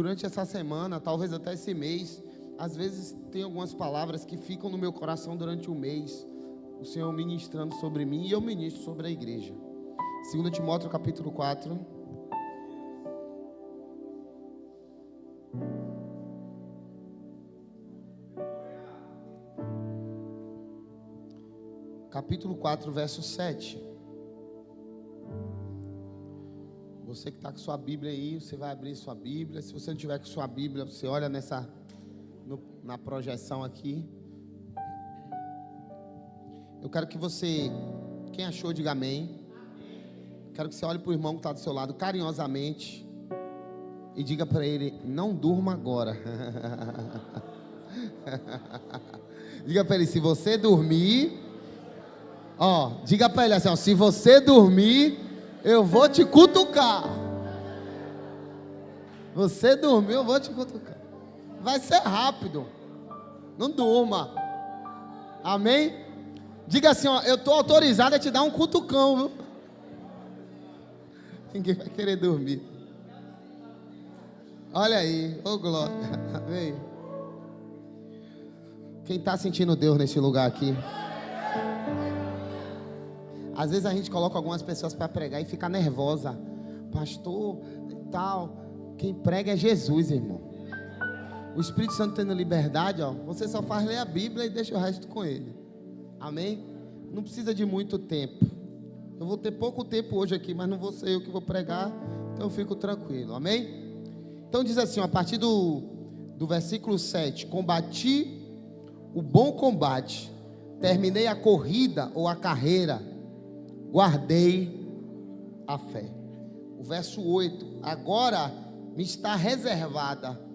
Durante essa semana, talvez até esse mês, às vezes tem algumas palavras que ficam no meu coração durante o mês, o Senhor ministrando sobre mim e eu ministro sobre a igreja. 2 Timóteo capítulo 4. Capítulo 4, verso 7. Você que está com sua Bíblia aí, você vai abrir sua Bíblia. Se você não tiver com sua Bíblia, você olha na projeção aqui. Eu quero que você, quem achou, diga amém. Quero que você olhe para o irmão que está do seu lado carinhosamente e diga para ele: não durma agora. Diga para ele: se você dormir, diga para ele assim, se você dormir, eu vou te cutucar. Você dormiu, eu vou te cutucar. Vai ser rápido. Não durma. Amém? Diga assim, eu estou autorizado a te dar um cutucão, viu? Ninguém vai querer dormir. Olha aí, glória. Amém. Quem está sentindo Deus nesse lugar aqui? Às vezes a gente coloca algumas pessoas para pregar e fica nervosa. Pastor e tal. Quem prega é Jesus, irmão. O Espírito Santo tendo liberdade, você só faz ler a Bíblia e deixa o resto com ele. Amém? Não precisa de muito tempo. Eu vou ter pouco tempo hoje aqui, mas não vou ser eu que vou pregar, então eu fico tranquilo. Amém? Então diz assim, a partir do versículo 7. Combati o bom combate, terminei a corrida ou a carreira, guardei a fé. O verso 8. Agora me está reservada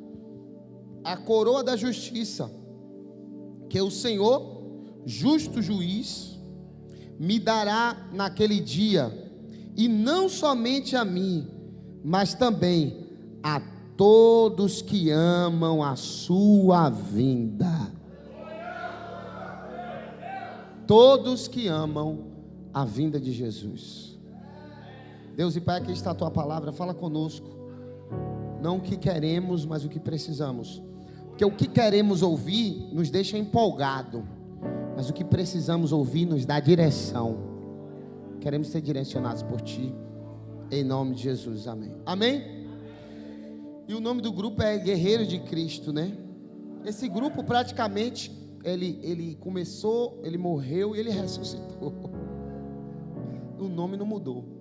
a coroa da justiça, que o Senhor, justo juiz, me dará naquele dia, e não somente a mim, mas também a todos que amam a sua vinda. Todos que amam a vinda de Jesus. Deus e Pai, aqui está a tua palavra, fala conosco. Não o que queremos, mas o que precisamos. Porque o que queremos ouvir nos deixa empolgado, mas o que precisamos ouvir nos dá direção. Queremos ser direcionados por Ti, em nome de Jesus, amém. Amém? E o nome do grupo é Guerreiros de Cristo, né? Esse grupo praticamente, ele começou, ele morreu e ele ressuscitou. O nome não mudou.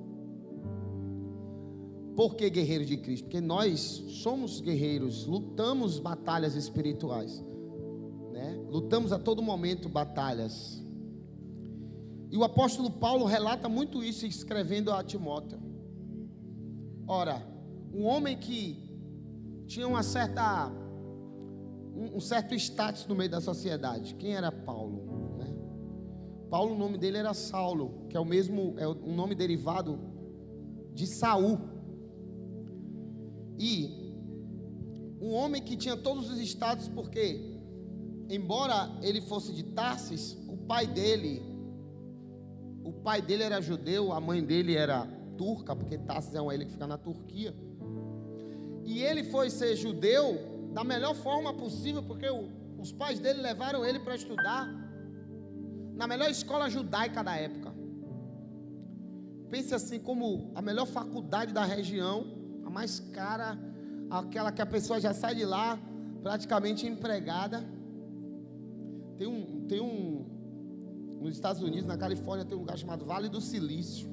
Por que Guerreiros de Cristo? Porque nós somos guerreiros, lutamos batalhas espirituais, né? Lutamos a todo momento batalhas. E o apóstolo Paulo relata muito isso escrevendo a Timóteo. Ora, um homem que tinha um certo status no meio da sociedade. Quem era Paulo? Né? Paulo, o nome dele era Saulo, que é um nome derivado de Saul. E um homem que tinha todos os status, porque embora ele fosse de Tarsis, o pai dele era judeu, a mãe dele era turca, porque Tarsis é uma ilha que fica na Turquia. E ele foi ser judeu da melhor forma possível, porque os pais dele levaram ele para estudar na melhor escola judaica da época. Pense assim, como a melhor faculdade da região, a mais cara, aquela que a pessoa já sai de lá praticamente empregada. Nos Estados Unidos, na Califórnia, tem um lugar chamado Vale do Silício.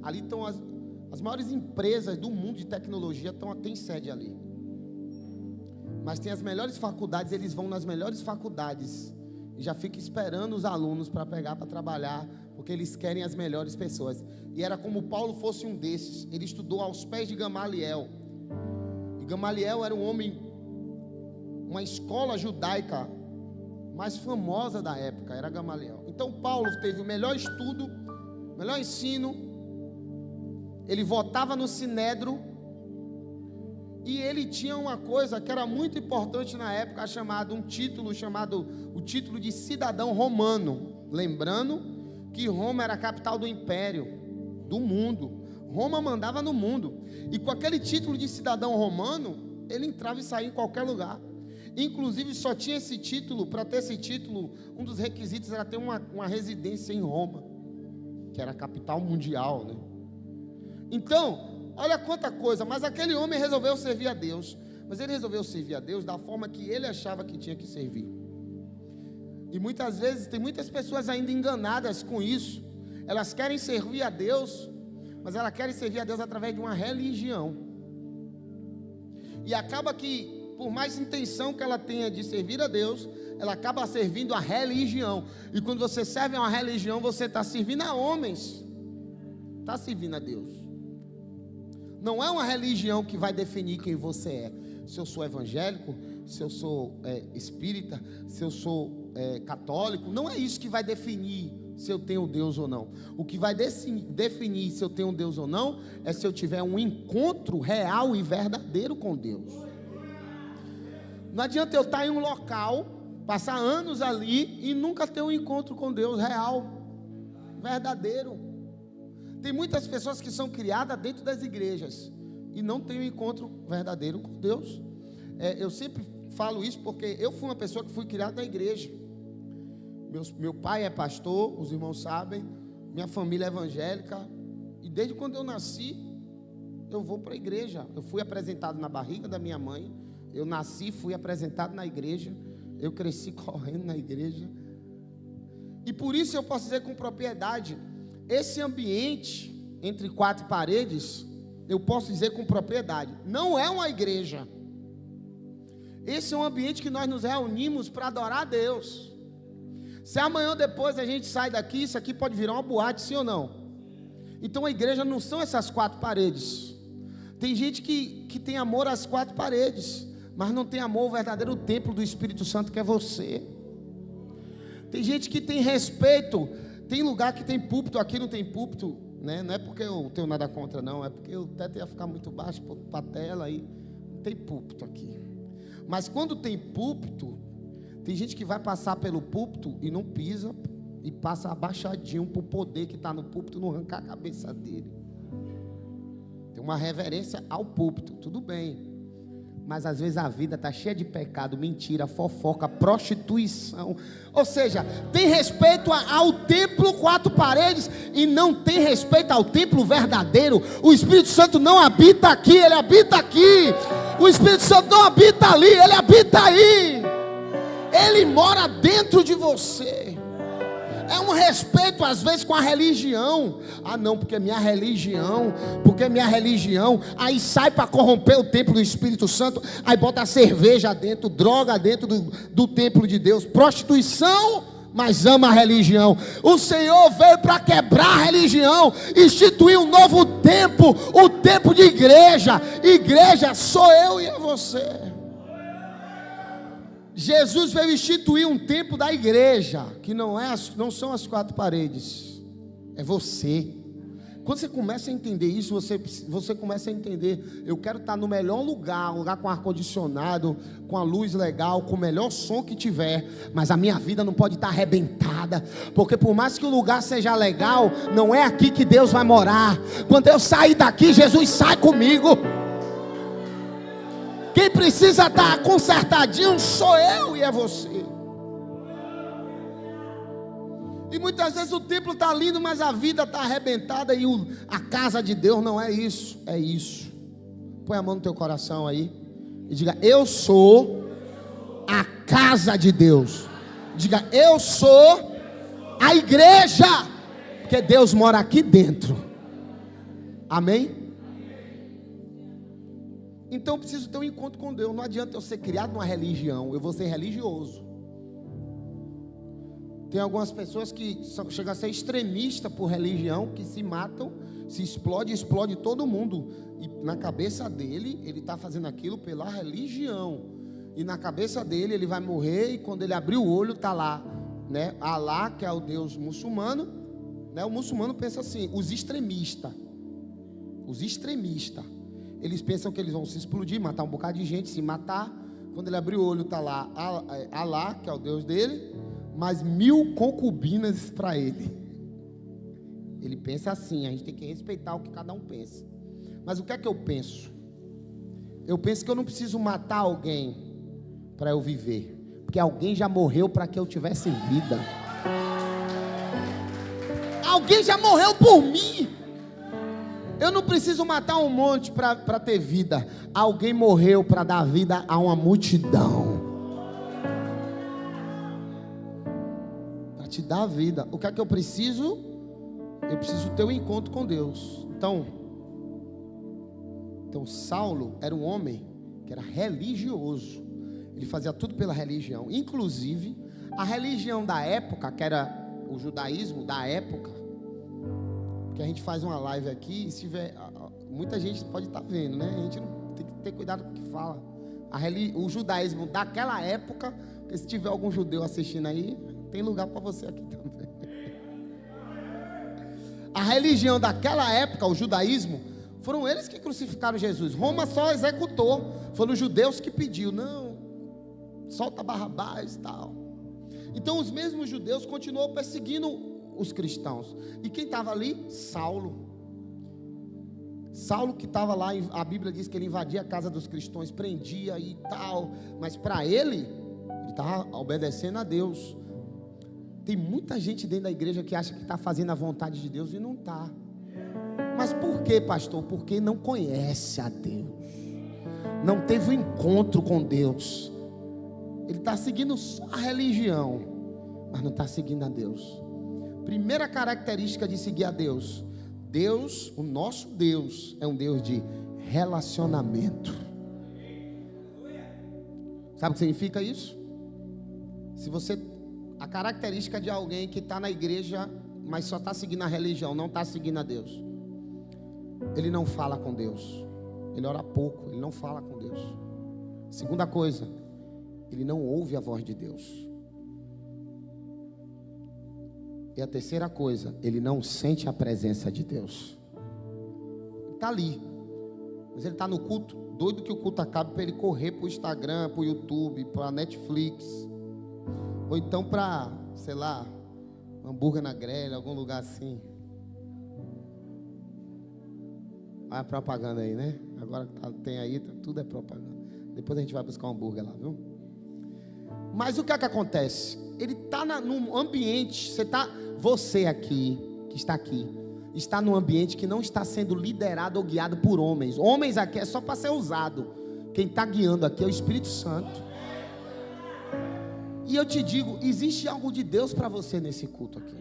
Ali estão as maiores empresas do mundo de tecnologia, tem sede ali. Mas tem as melhores faculdades, eles vão nas melhores faculdades e já ficam esperando os alunos para pegar para trabalhar, porque eles querem as melhores pessoas. E era como Paulo fosse um desses. Ele estudou aos pés de Gamaliel. E Gamaliel era um homem, uma escola judaica mais famosa da época, era Gamaliel. Então Paulo teve o melhor estudo, o melhor ensino. Ele votava no Sinédrio. E ele tinha uma coisa que era muito importante na época, chamado o título de cidadão romano. Lembrando que Roma era a capital do império, do mundo. Roma mandava no mundo. E com aquele título de cidadão romano, ele entrava e saía em qualquer lugar. Inclusive, só tinha esse título, para ter esse título, um dos requisitos era ter uma residência em Roma, que era a capital mundial, né? Então, olha quanta coisa. Mas aquele homem resolveu servir a Deus. Mas ele resolveu servir a Deus da forma que ele achava que tinha que servir. E muitas vezes, tem muitas pessoas ainda enganadas com isso. Elas querem servir a Deus, mas elas querem servir a Deus através de uma religião. E acaba que, por mais intenção que ela tenha de servir a Deus, ela acaba servindo a religião. E quando você serve a uma religião, você está servindo a homens, está servindo a Deus. Não é uma religião que vai definir quem você é. Se eu sou evangélico, se eu sou espírita, se eu sou católico, não é isso que vai definir se eu tenho Deus ou não. O que vai definir se eu tenho Deus ou não é se eu tiver um encontro real e verdadeiro com Deus. Não adianta eu estar em um local, passar anos ali e nunca ter um encontro com Deus real, verdadeiro. Tem muitas pessoas que são criadas dentro das igrejas e não têm um encontro verdadeiro com Deus. Eu sempre falo isso porque eu fui uma pessoa que fui criada na igreja. Meu pai é pastor, os irmãos sabem, minha família é evangélica, e desde quando eu nasci, eu vou para a igreja. Eu fui apresentado na barriga da minha mãe, eu nasci, fui apresentado na igreja, eu cresci correndo na igreja, e por isso eu posso dizer com propriedade, esse ambiente entre quatro paredes, eu posso dizer com propriedade, não é uma igreja. Esse é um ambiente que nós nos reunimos para adorar a Deus. Se amanhã ou depois a gente sai daqui, isso aqui pode virar uma boate, sim ou não? Então a igreja não são essas quatro paredes. Tem gente que tem amor às quatro paredes, mas não tem amor ao verdadeiro templo do Espírito Santo, que é você. Tem gente que tem respeito. Tem lugar que tem púlpito, aqui não tem púlpito, né? Não é porque eu tenho nada contra, não. É porque o teto ia ficar muito baixo para a tela e não tem púlpito aqui. Mas quando tem púlpito, tem gente que vai passar pelo púlpito e não pisa e passa abaixadinho para o poder que está no púlpito não arrancar a cabeça dele. Tem uma reverência ao púlpito, tudo bem. Mas às vezes a vida está cheia de pecado, mentira, fofoca, prostituição. Ou seja, tem respeito ao templo, quatro paredes, e não tem respeito ao templo verdadeiro. O Espírito Santo não habita aqui, ele habita aqui. O Espírito Santo não habita ali, ele habita aí. Ele mora dentro de você. É um respeito às vezes com a religião. Ah não, porque minha religião, aí sai para corromper o templo do Espírito Santo, aí bota cerveja dentro, droga dentro do templo de Deus, prostituição, mas ama a religião. O Senhor veio para quebrar a religião, instituir um novo tempo, o tempo de igreja. Igreja sou eu e é você. Jesus veio instituir um tempo da igreja, que não são as quatro paredes, é você. Quando você começa a entender isso, você começa a entender, eu quero estar no melhor lugar com ar-condicionado, com a luz legal, com o melhor som que tiver, mas a minha vida não pode estar arrebentada, porque por mais que o lugar seja legal, não é aqui que Deus vai morar. Quando eu sair daqui, Jesus sai comigo. Quem precisa estar consertadinho sou eu e é você. E muitas vezes o templo está lindo, mas a vida está arrebentada. E a casa de Deus não é isso, é isso. Põe a mão no teu coração aí e diga: eu sou a casa de Deus. Diga: eu sou a igreja, porque Deus mora aqui dentro. Amém? Então eu preciso ter um encontro com Deus. Não adianta eu ser criado numa religião, eu vou ser religioso. Tem algumas pessoas que chegam a ser extremistas por religião, que se matam, se explode todo mundo. E na cabeça dele, ele está fazendo aquilo pela religião. E na cabeça dele, ele vai morrer, e quando ele abrir o olho, está lá, né? Alá, que é o Deus muçulmano, né? O muçulmano pensa assim, os extremistas, eles pensam que eles vão se explodir, matar um bocado de gente, se matar. Quando ele abrir o olho, está lá Alá, que é o Deus dele, mais 1000 concubinas para ele. Ele pensa assim, a gente tem que respeitar o que cada um pensa. Mas o que é que eu penso? Eu penso que eu não preciso matar alguém para eu viver, porque alguém já morreu para que eu tivesse vida. Alguém já morreu por mim. Eu não preciso matar um monte para ter vida. Alguém morreu para dar vida a uma multidão, para te dar vida. O que é que eu preciso? Eu preciso ter um encontro com Deus. Então Saulo era um homem que era religioso. Ele fazia tudo pela religião, inclusive a religião da época, que era o judaísmo da época. Porque a gente faz uma live aqui, e se tiver, muita gente pode estar vendo, né? A gente não tem que ter cuidado com o que fala. O judaísmo daquela época, porque se tiver algum judeu assistindo aí, tem lugar para você aqui também. A religião daquela época, o judaísmo, foram eles que crucificaram Jesus. Roma só executou. Foram os judeus que pediu, não, solta Barrabás e tal. Então os mesmos judeus continuam perseguindo os cristãos. E quem estava ali? Saulo que estava lá, a Bíblia diz que ele invadia a casa dos cristãos, prendia e tal. Mas para ele estava obedecendo a Deus. Tem muita gente dentro da igreja que acha que está fazendo a vontade de Deus e não está. Mas por quê, pastor? Porque não conhece a Deus, não teve um encontro com Deus. Ele está seguindo só a religião, mas não está seguindo a Deus. Primeira característica de seguir a Deus: Deus, o nosso Deus, é um Deus de relacionamento. Sabe o que significa isso? A característica de alguém que está na igreja, mas só está seguindo a religião, não está seguindo a Deus, ele não fala com Deus, ele ora pouco, ele não fala com Deus. Segunda coisa, ele não ouve a voz de Deus. E a terceira coisa, ele não sente a presença de Deus. Ele está ali, mas ele está no culto, doido que o culto acabe para ele correr para o Instagram, para o YouTube, para a Netflix, ou então para, sei lá, hambúrguer na grelha, algum lugar assim. A propaganda aí, né? Agora tem aí, tudo é propaganda. Depois a gente vai buscar um hambúrguer lá, viu? Mas o que é que acontece? Ele está num ambiente, você aqui, que está aqui, está num ambiente que não está sendo liderado ou guiado por homens. Homens aqui é só para ser usado. Quem está guiando aqui é o Espírito Santo. E eu te digo, existe algo de Deus para você nesse culto aqui.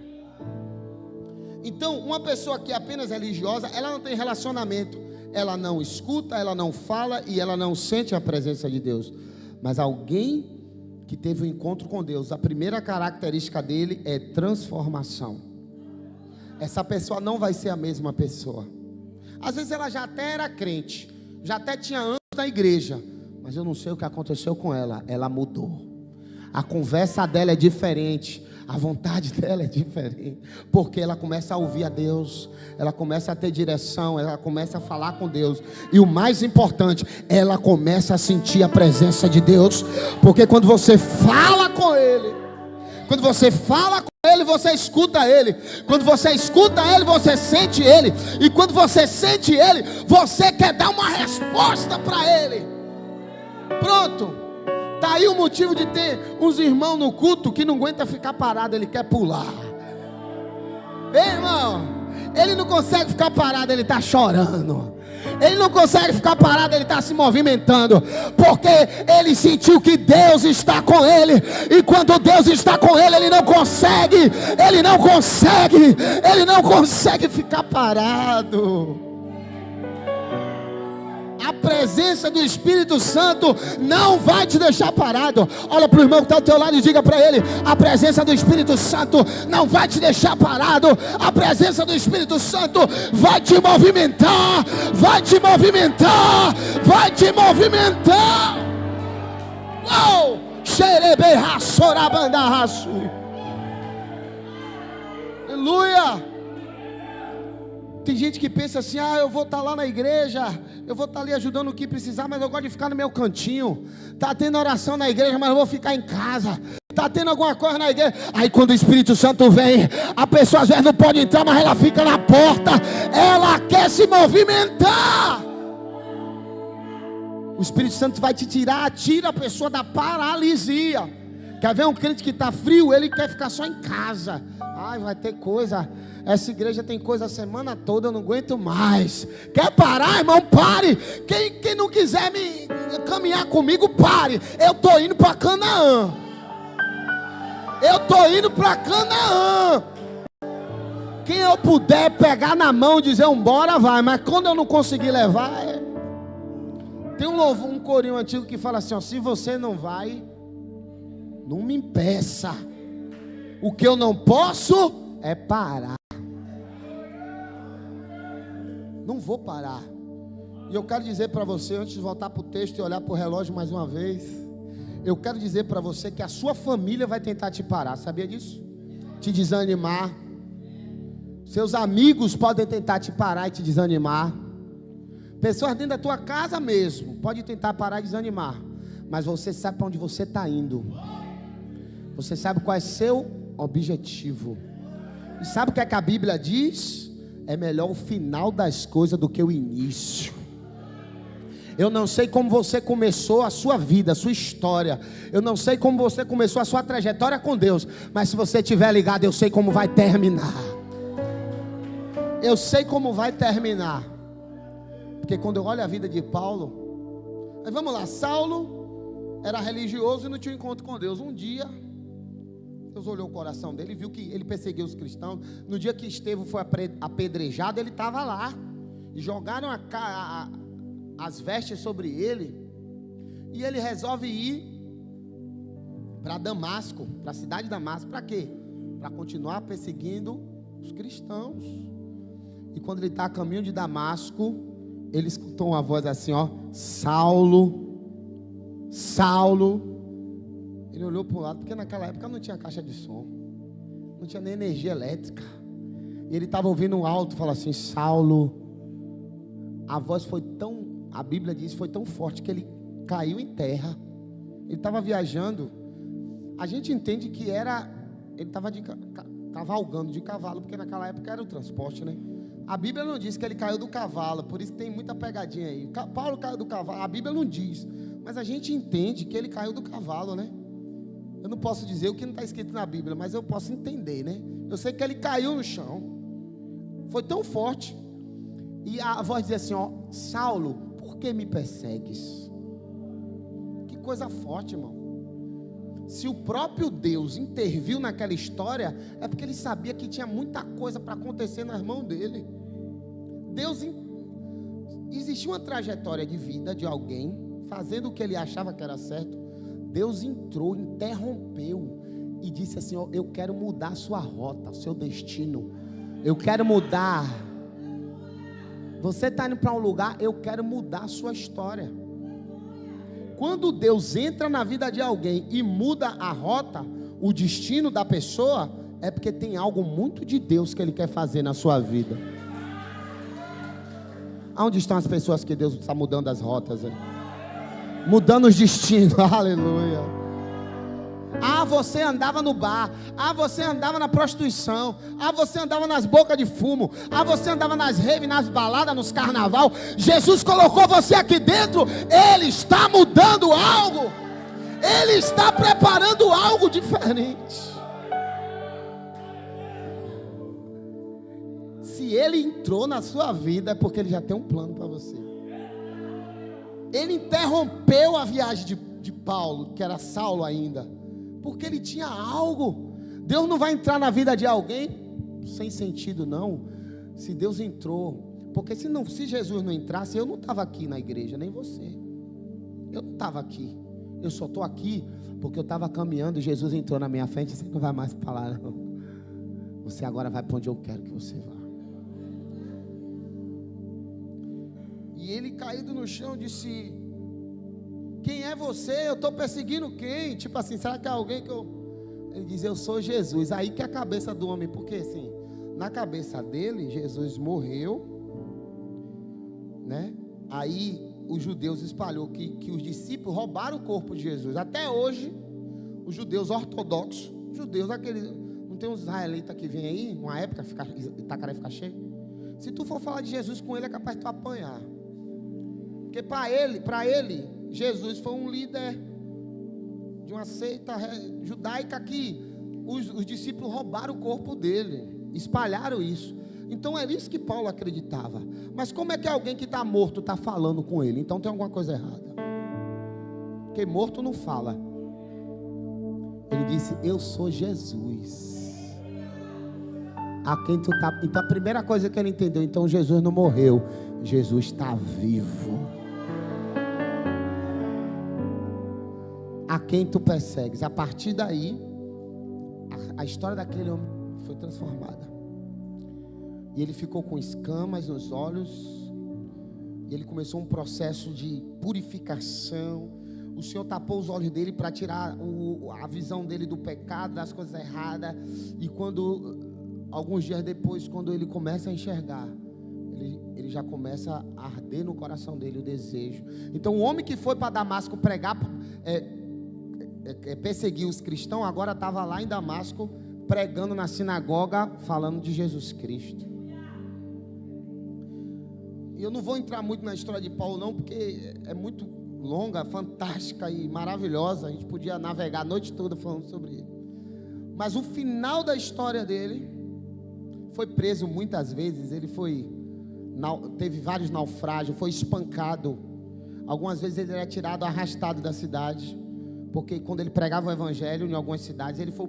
Então, uma pessoa que é apenas religiosa, ela não tem relacionamento, ela não escuta, ela não fala e ela não sente a presença de Deus. Mas alguém que teve um encontro com Deus, a primeira característica dele é transformação. Essa pessoa não vai ser a mesma pessoa. Às vezes ela já até era crente, já até tinha anos na igreja, mas eu não sei o que aconteceu com ela, ela mudou. A conversa dela é diferente, a vontade dela é diferente, porque ela começa a ouvir a Deus, ela começa a ter direção, ela começa a falar com Deus, e o mais importante, ela começa a sentir a presença de Deus, porque quando você fala com Ele, você escuta Ele, quando você escuta Ele, você sente Ele, e quando você sente Ele, você quer dar uma resposta para Ele. Pronto. Está aí o motivo de ter uns irmãos no culto que não aguenta ficar parado, ele quer pular. Ei, irmão, ele não consegue ficar parado, ele está chorando. Ele não consegue ficar parado, ele está se movimentando, porque ele sentiu que Deus está com ele. E quando Deus está com ele, ele não consegue ficar parado. A presença do Espírito Santo não vai te deixar parado. Olha para o irmão que está ao teu lado e diga para ele: a presença do Espírito Santo não vai te deixar parado. A presença do Espírito Santo vai te movimentar. Vai te movimentar. Vai te movimentar. Uou! Xerebe rassorabanda raço. Aleluia. Tem gente que pensa assim: eu vou estar lá na igreja, eu vou estar ali ajudando o que precisar, mas eu gosto de ficar no meu cantinho. Está tendo oração na igreja, mas eu vou ficar em casa. está tendo alguma coisa na igreja. Aí quando o Espírito Santo vem, a pessoa às vezes não pode entrar, mas ela fica na porta. Ela quer se movimentar. O Espírito Santo vai te tirar, tira a pessoa da paralisia. Quer ver um crente que está frio? Ele quer ficar só em casa. Ai, vai ter coisa. Essa igreja tem coisa a semana toda, eu não aguento mais. Quer parar, irmão? Pare. Quem não quiser me caminhar comigo, pare. Eu estou indo para Canaã. Eu estou indo para Canaã. Quem eu puder pegar na mão e dizer bora, vai. Mas quando eu não conseguir levar, Tem um corinho antigo que fala assim, ó, se você não vai, não me impeça. O que eu não posso é parar. Não vou parar. E eu quero dizer para você, antes de voltar para o texto e olhar para o relógio mais uma vez, eu quero dizer para você que a sua família vai tentar te parar, sabia disso? Te desanimar. Seus amigos podem tentar te parar e te desanimar. Pessoas dentro da tua casa mesmo podem tentar parar e desanimar. Mas você sabe para onde você está indo. Você sabe qual é seu objetivo. E sabe o que é que a Bíblia diz? É melhor o final das coisas do que o início. Eu não sei como você começou a sua vida, a sua história. Eu não sei como você começou a sua trajetória com Deus. Mas se você estiver ligado, eu sei como vai terminar. Eu sei como vai terminar. Porque quando eu olho a vida de Paulo, mas vamos lá, Saulo era religioso e não tinha um encontro com Deus. Um dia, Deus olhou o coração dele e viu que ele perseguiu os cristãos. No dia que Estevão foi apedrejado, ele estava lá. E jogaram as vestes sobre ele. E ele resolve ir para Damasco, para a cidade de Damasco. Para quê? Para continuar perseguindo os cristãos. E quando ele está a caminho de Damasco, ele escutou uma voz assim, ó, Saulo, Saulo. Ele olhou para o lado, porque naquela época não tinha caixa de som, não tinha nem energia elétrica. E ele estava ouvindo um alto, falou assim, Saulo. A voz foi tão, a Bíblia diz, foi tão forte que ele caiu em terra. Ele estava viajando. A gente entende que ele estava cavalgando de cavalo, porque naquela época era o transporte, né? A Bíblia não diz que ele caiu do cavalo, por isso tem muita pegadinha aí. Paulo caiu do cavalo, a Bíblia não diz, mas a gente entende que ele caiu do cavalo, né? Eu não posso dizer o que não está escrito na Bíblia, mas eu posso entender, né? Eu sei que ele caiu no chão, foi tão forte, e a voz dizia assim, ó, Saulo, por que me persegues? Que coisa forte, irmão. Se o próprio Deus interviu naquela história, é porque ele sabia que tinha muita coisa para acontecer nas mãos dele. Existia uma trajetória de vida de alguém, fazendo o que ele achava que era certo. Deus entrou, interrompeu e disse assim, ó, eu quero mudar a sua rota, o seu destino. Eu quero mudar. Você está indo para um lugar, eu quero mudar a sua história. Quando Deus entra na vida de alguém e muda a rota, o destino da pessoa, é porque tem algo muito de Deus que Ele quer fazer na sua vida. Aonde estão as pessoas que Deus está mudando as rotas? Hein? Mudando os destinos, aleluia. Ah, você andava no bar. Ah, você andava na prostituição. Ah, você andava nas bocas de fumo. Ah, você andava nas raves, nas baladas, nos carnaval. Jesus colocou você aqui dentro. Ele está mudando algo. Ele está preparando algo diferente. Se Ele entrou na sua vida, é porque Ele já tem um plano para você. Ele interrompeu a viagem de Paulo, que era Saulo ainda, porque ele tinha algo. Deus não vai entrar na vida de alguém sem sentido, não. Se Deus entrou, porque se Jesus não entrasse, eu não estava aqui na igreja, nem você. Eu não estava aqui. Eu só estou aqui porque eu estava caminhando e Jesus entrou na minha frente. Você não vai mais falar, não. Você agora vai para onde eu quero que você vá. E ele caído no chão disse, quem é você? Eu estou perseguindo quem? Tipo assim, será que é alguém que eu... Ele diz, eu sou Jesus. Aí que é a cabeça do homem, porque assim, na cabeça dele, Jesus morreu, né? Aí os judeus espalhou que os discípulos roubaram o corpo de Jesus. Até hoje, os judeus ortodoxos, judeus, aqueles, não tem uns israelitas que vêm aí, uma época, Itacaré fica cheio. Se tu for falar de Jesus com ele, é capaz de tu apanhar. Porque para ele, Jesus foi um líder de uma seita judaica que os discípulos roubaram o corpo dele, espalharam isso. Então era isso que Paulo acreditava. Mas como é que alguém que está morto está falando com ele? Então tem alguma coisa errada. Porque morto não fala. Ele disse: eu sou Jesus. A quem tu tá. Então a primeira coisa que ele entendeu, então Jesus não morreu, Jesus está vivo. A quem tu persegues. A partir daí, a história daquele homem foi transformada. E ele ficou com escamas nos olhos. E ele começou um processo de purificação. O Senhor tapou os olhos dele para tirar a visão dele do pecado, das coisas erradas. E alguns dias depois, quando ele começa a enxergar, ele já começa a arder no coração dele o desejo. Então o homem que foi para Damasco pregar, perseguir os cristãos, agora estava lá em Damasco pregando na sinagoga, falando de Jesus Cristo. E eu não vou entrar muito na história de Paulo não, porque é muito longa, fantástica e maravilhosa. A gente podia navegar a noite toda falando sobre ele. Mas o final da história dele, foi preso muitas vezes, ele teve vários naufrágios, foi espancado. Algumas vezes ele era tirado, arrastado da cidade, porque quando ele pregava o evangelho em algumas cidades, ele foi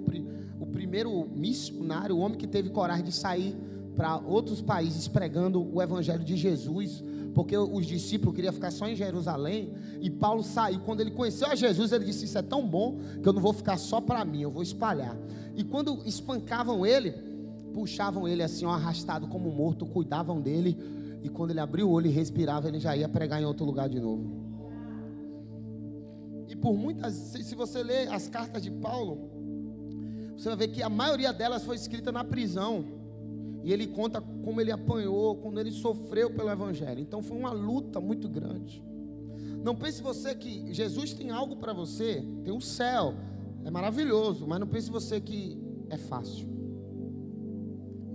o primeiro missionário, o homem que teve coragem de sair para outros países pregando o evangelho de Jesus, porque os discípulos queriam ficar só em Jerusalém, e Paulo saiu. Quando ele conheceu a Jesus, ele disse: isso é tão bom, que eu não vou ficar só para mim, eu vou espalhar. E quando espancavam ele, puxavam ele assim, arrastado como morto, cuidavam dele, e quando ele abriu o olho e respirava, ele já ia pregar em outro lugar de novo. E por muitas, se você ler as cartas de Paulo, você vai ver que a maioria delas foi escrita na prisão. E ele conta como ele apanhou, como ele sofreu pelo evangelho. Então foi uma luta muito grande. Não pense você que Jesus tem algo para você, tem um céu, é maravilhoso, mas não pense você que é fácil.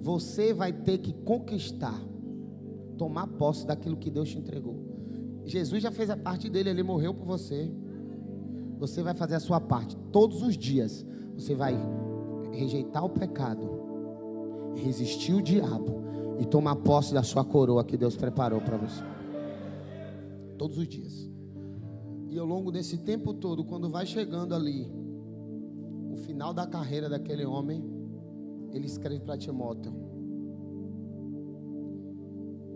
Você vai ter que conquistar, tomar posse daquilo que Deus te entregou. Jesus já fez a parte dele, ele morreu por você. Você vai fazer a sua parte. Todos os dias você vai rejeitar o pecado, resistir o diabo e tomar posse da sua coroa que Deus preparou para você. Todos os dias. E ao longo desse tempo todo, quando vai chegando ali o final da carreira daquele homem, ele escreve para Timóteo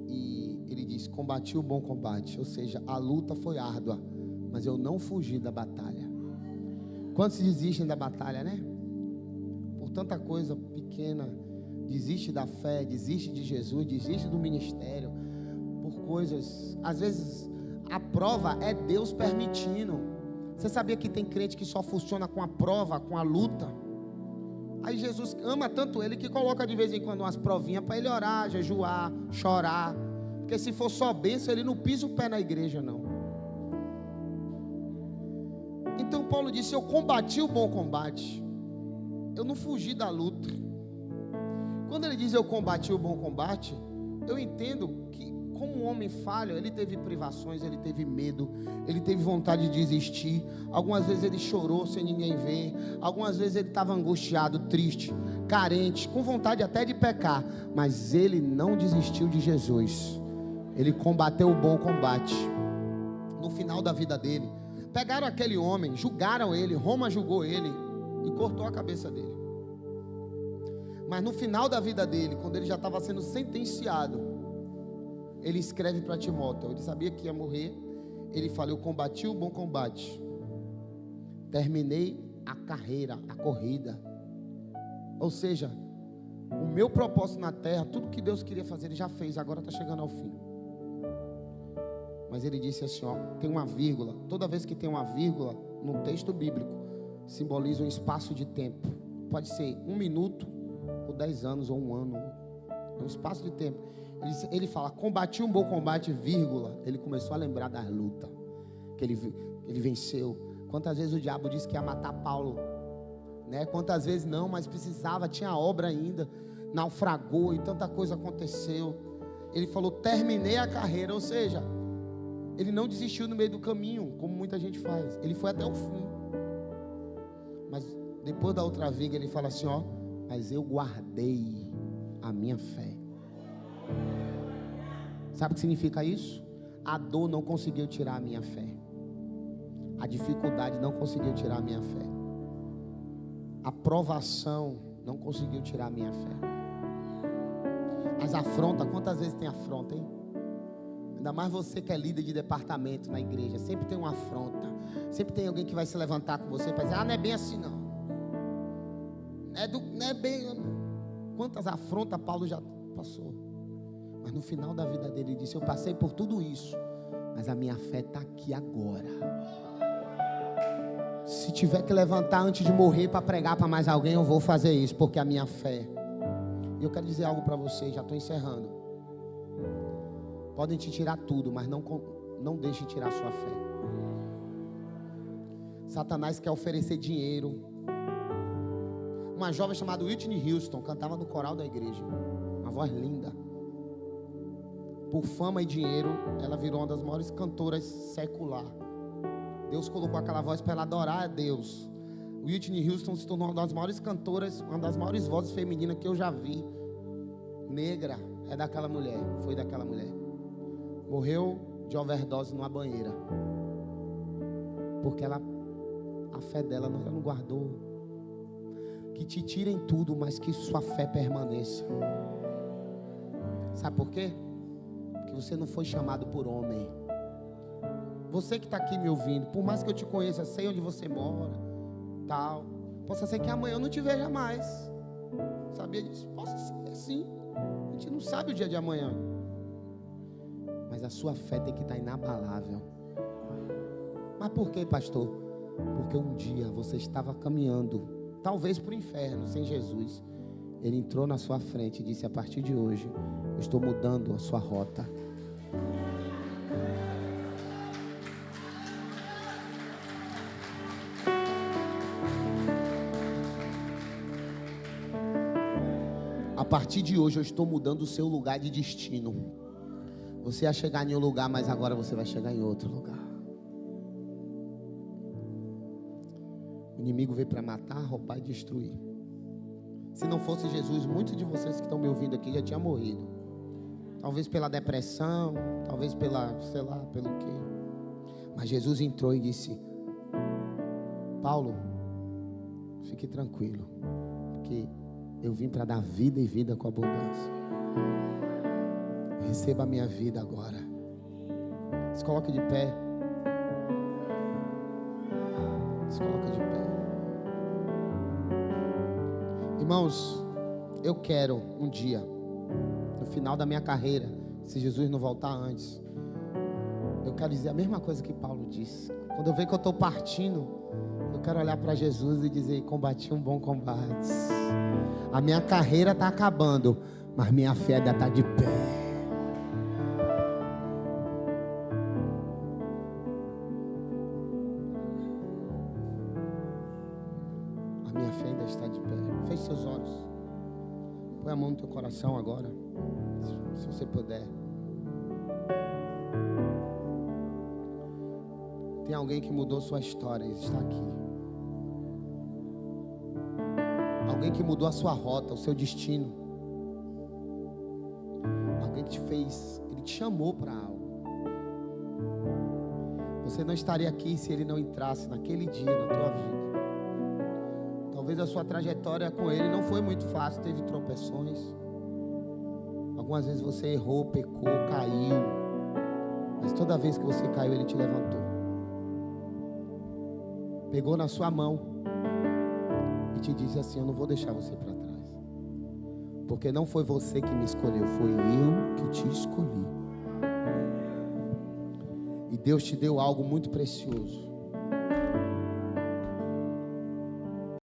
e ele diz: combati o bom combate. Ou seja, a luta foi árdua, mas eu não fugi da batalha. Quantos desistem da batalha, né? Por tanta coisa pequena. Desiste da fé, desiste de Jesus, desiste do ministério, por coisas. Às vezes a prova é Deus permitindo. Você sabia que tem crente que só funciona com a prova, com a luta? Aí Jesus ama tanto ele que coloca de vez em quando umas provinhas para ele orar, jejuar, chorar. Porque se for só bênção, ele não pisa o pé na igreja não. Então Paulo disse: eu combati o bom combate, eu não fugi da luta. Quando ele diz eu combati o bom combate, eu entendo que como um homem falho, ele teve privações, ele teve medo, ele teve vontade de desistir. Algumas vezes ele chorou sem ninguém ver, algumas vezes ele estava angustiado, triste, carente, com vontade até de pecar, mas ele não desistiu de Jesus. Ele combateu o bom combate. No final da vida dele, pegaram aquele homem, julgaram ele, Roma julgou ele e cortou a cabeça dele. Mas no final da vida dele, quando ele já estava sendo sentenciado, ele escreve para Timóteo. Ele sabia que ia morrer. Ele fala: eu combati o bom combate, terminei a carreira, a corrida. Ou seja, o meu propósito na terra, tudo que Deus queria fazer, ele já fez, agora está chegando ao fim. Mas ele disse assim, tem uma vírgula. Toda vez que tem uma vírgula no texto bíblico, simboliza um espaço de tempo. Pode ser 1 minuto, ou 10 anos, ou 1 ano. É um espaço de tempo. Ele fala: combati um bom combate, vírgula. Ele começou a lembrar das lutas que ele venceu. Quantas vezes o diabo disse que ia matar Paulo né? Quantas vezes não, mas precisava, tinha obra ainda, naufragou e tanta coisa aconteceu. Ele falou, terminei a carreira, ou seja, ele não desistiu no meio do caminho, como muita gente faz. Ele foi até o fim. Mas depois da outra viga, ele fala assim, ó, mas eu guardei a minha fé. Sabe o que significa isso? A dor não conseguiu tirar a minha fé. A dificuldade não conseguiu tirar a minha fé. A provação não conseguiu tirar a minha fé. As afrontas, quantas vezes tem afronta, hein? Ainda mais você que é líder de departamento na igreja. Sempre tem uma afronta. Sempre tem alguém que vai se levantar com você para dizer, não é bem assim não. Não é bem. Quantas afrontas Paulo já passou. Mas no final da vida dele, ele disse, eu passei por tudo isso, mas a minha fé está aqui agora. Se tiver que levantar antes de morrer para pregar para mais alguém, eu vou fazer isso, porque a minha fé. E eu quero dizer algo para você, já estou encerrando. Podem te tirar tudo, mas não deixe tirar a sua fé. Satanás quer oferecer dinheiro. Uma jovem chamada Whitney Houston cantava no coral da igreja, uma voz linda. Por fama e dinheiro, ela virou uma das maiores cantoras secular. Deus colocou aquela voz para ela adorar a Deus. Whitney Houston se tornou uma das maiores cantoras, uma das maiores vozes femininas que eu já vi. Negra, é daquela mulher, foi daquela mulher. Morreu de overdose numa banheira. Porque a fé dela ela não guardou. Que te tirem tudo, mas que sua fé permaneça. Sabe por quê? Porque você não foi chamado por homem. Você que está aqui me ouvindo, por mais que eu te conheça, sei onde você mora, tal, possa ser que amanhã eu não te veja mais. Sabia disso? Possa ser assim. A gente não sabe o dia de amanhã. Mas a sua fé tem que estar inabalável. Mas por quê, pastor? Porque um dia você estava caminhando, talvez para o inferno, sem Jesus. Ele entrou na sua frente e disse, a partir de hoje, eu estou mudando a sua rota. A partir de hoje eu estou mudando o seu lugar de destino. Você ia chegar em um lugar, mas agora você vai chegar em outro lugar. O inimigo veio para matar, roubar e destruir. Se não fosse Jesus, muitos de vocês que estão me ouvindo aqui já tinham morrido. Talvez pela depressão, talvez pela, sei lá, pelo quê. Mas Jesus entrou e disse, Paulo, fique tranquilo, porque eu vim para dar vida e vida com abundância. Receba a minha vida agora. Se coloque de pé. Se coloque de pé. Irmãos, eu quero um dia, no final da minha carreira, se Jesus não voltar antes, eu quero dizer a mesma coisa que Paulo disse. Quando eu ver que eu estou partindo, eu quero olhar para Jesus e dizer, combati um bom combate. A minha carreira está acabando, mas minha fé ainda está de pé. A minha fé ainda está de pé. Feche seus olhos. Põe a mão no teu coração agora, se você puder. Tem alguém que mudou sua história e está aqui. Alguém que mudou a sua rota, o seu destino. Alguém que te fez, ele te chamou para algo. Você não estaria aqui se ele não entrasse naquele dia na tua vida. Talvez a sua trajetória com ele não foi muito fácil, teve tropeções. Algumas vezes você errou, pecou, caiu. Mas toda vez que você caiu, ele te levantou. Pegou na sua mão e te disse assim, eu não vou deixar você para trás. Porque não foi você que me escolheu, foi eu que te escolhi. E Deus te deu algo muito precioso.